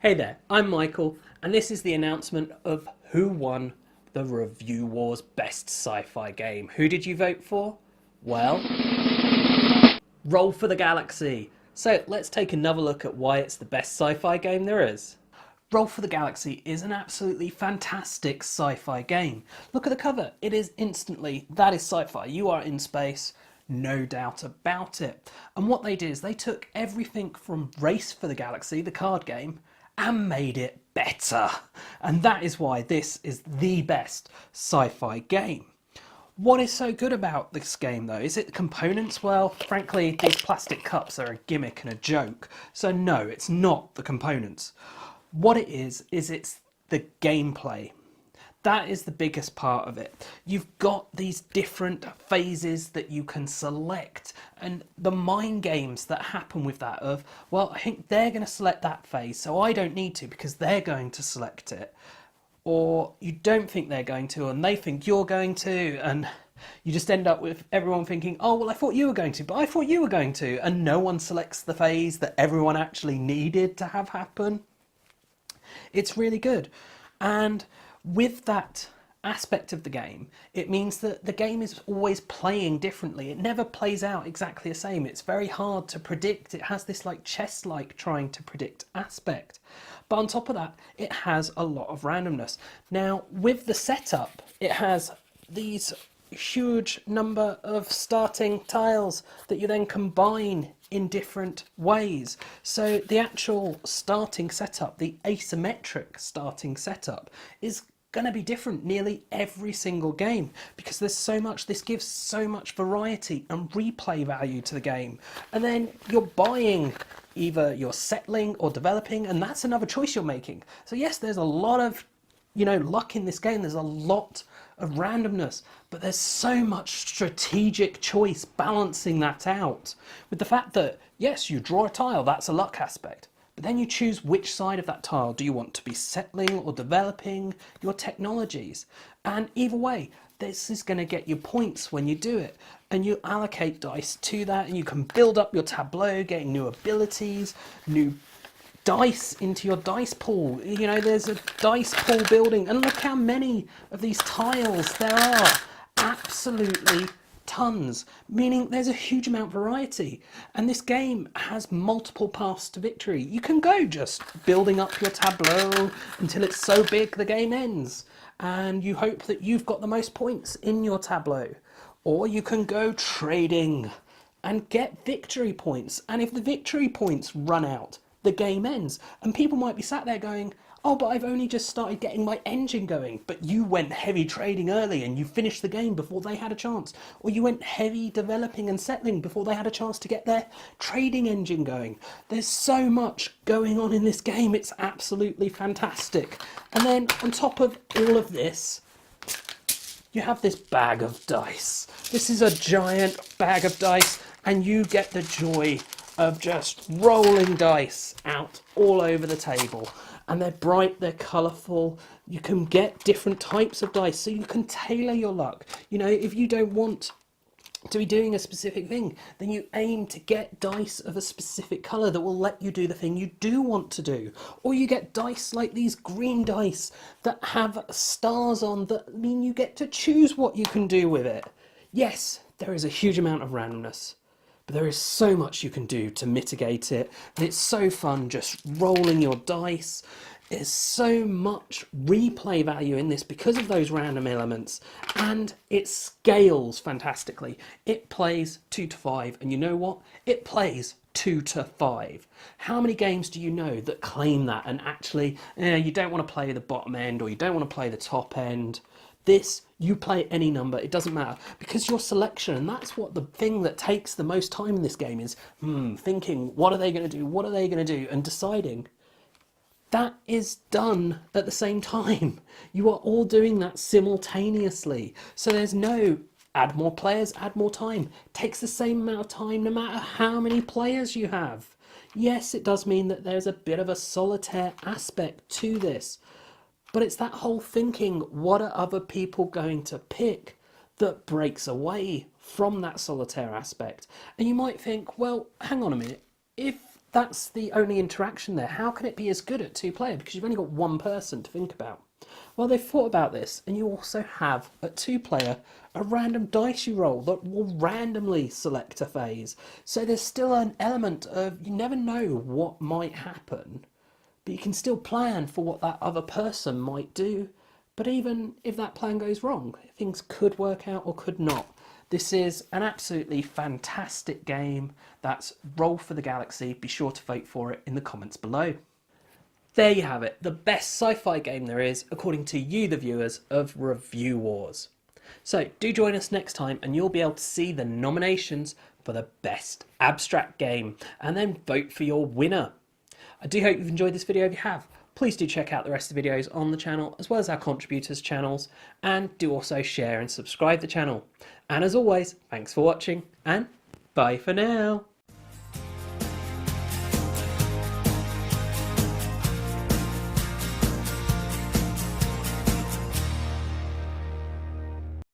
Hey there, I'm Michael, and this is the announcement of who won the Review Wars Best Sci-Fi Game. Who did you vote for? Well, Roll for the Galaxy. So let's take another look at why it's the best sci-fi game there is. Roll for the Galaxy is an absolutely fantastic sci-fi game. Look at the cover, it is instantly, that is sci-fi, you are in space, no doubt about it. And what they did is they took everything from Race for the Galaxy, the card game, and made it better. And that is why this is the best sci-fi game. What is so good about this game though? Is it the components? Well, frankly, these plastic cups are a gimmick and a joke. So no, it's not the components. What it is it's the gameplay. That is the biggest part of it. You've got these different phases that you can select, and the mind games that happen with that of, well, I think they're going to select that phase, so I don't need to because they're going to select it. Or you don't think they're going to, and they think you're going to, and you just end up with everyone thinking, oh, well, I thought you were going to, but I thought you were going to, and no one selects the phase that everyone actually needed to have happen. It's really good. And with that aspect of the game, it means that the game is always playing differently. It never plays out exactly the same. It's very hard to predict. It has this like chess-like trying to predict aspect. But on top of that, it has a lot of randomness. Now, with the setup, it has these huge number of starting tiles that you then combine in different ways. So the actual starting setup, the asymmetric starting setup, is going to be different nearly every single game because there's so much, this gives so much variety and replay value to the game. And then you're buying, either you're settling or developing, and that's another choice you're making. So yes, there's a lot of luck in this game. There's a lot of randomness, but there's so much strategic choice balancing that out with the fact that yes, you draw a tile, that's a luck aspect, but then you choose which side of that tile do you want to be settling or developing your technologies. And either way, this is going to get you points when you do it, and you allocate dice to that, and you can build up your tableau, getting new abilities, new dice into your dice pool. There's a dice pool building, and look how many of these tiles there are. Absolutely tons, meaning there's a huge amount of variety. And this game has multiple paths to victory. You can go just building up your tableau until it's so big the game ends, and you hope that you've got the most points in your tableau. Or you can go trading and get victory points, and if the victory points run out, the game ends. And people might be sat there going, oh, but I've only just started getting my engine going. But you went heavy trading early and you finished the game before they had a chance. Or you went heavy developing and settling before they had a chance to get their trading engine going. There's so much going on in this game. It's absolutely fantastic. And then on top of all of this, you have this bag of dice. This is a giant bag of dice, and you get the joy of just rolling dice out all over the table. And they're bright, they're colourful. You can get different types of dice, so you can tailor your luck. If you don't want to be doing a specific thing, then you aim to get dice of a specific colour that will let you do the thing you do want to do. Or you get dice like these green dice that have stars on that mean you get to choose what you can do with it. Yes, there is a huge amount of randomness, but there is so much you can do to mitigate it, and it's so fun just rolling your dice. There's so much replay value in this because of those random elements, and it scales fantastically. It plays 2 to 5, and you know what? It plays 2 to 5. How many games do you know that claim that and actually, you don't want to play the bottom end or you don't want to play the top end? This, you play any number, it doesn't matter, because your selection, and that's what the thing that takes the most time in this game is, thinking, what are they going to do, what are they going to do, and deciding. That is done at the same time. You are all doing that simultaneously. So there's no add more players, add more time. It takes the same amount of time no matter how many players you have. Yes, it does mean that there's a bit of a solitaire aspect to this. But it's that whole thinking, what are other people going to pick, that breaks away from that solitaire aspect. And you might think, well, hang on a minute. If That's the only interaction there. How can it be as good at two-player? Because you've only got one person to think about. Well, they've thought about this, and you also have, at two-player, a random dice you roll that will randomly select a phase. So there's still an element of you never know what might happen, but you can still plan for what that other person might do. But even if that plan goes wrong, things could work out or could not. This is an absolutely fantastic game. That's Roll for the Galaxy. Be sure to vote for it in the comments below. There you have it, the best sci-fi game there is, according to you, the viewers, of Review Wars. So do join us next time and you'll be able to see the nominations for the best abstract game and then vote for your winner. I do hope you've enjoyed this video. If you have, please do check out the rest of the videos on the channel as well as our contributors' channels, and do also share and subscribe the channel. And as always, thanks for watching and bye for now.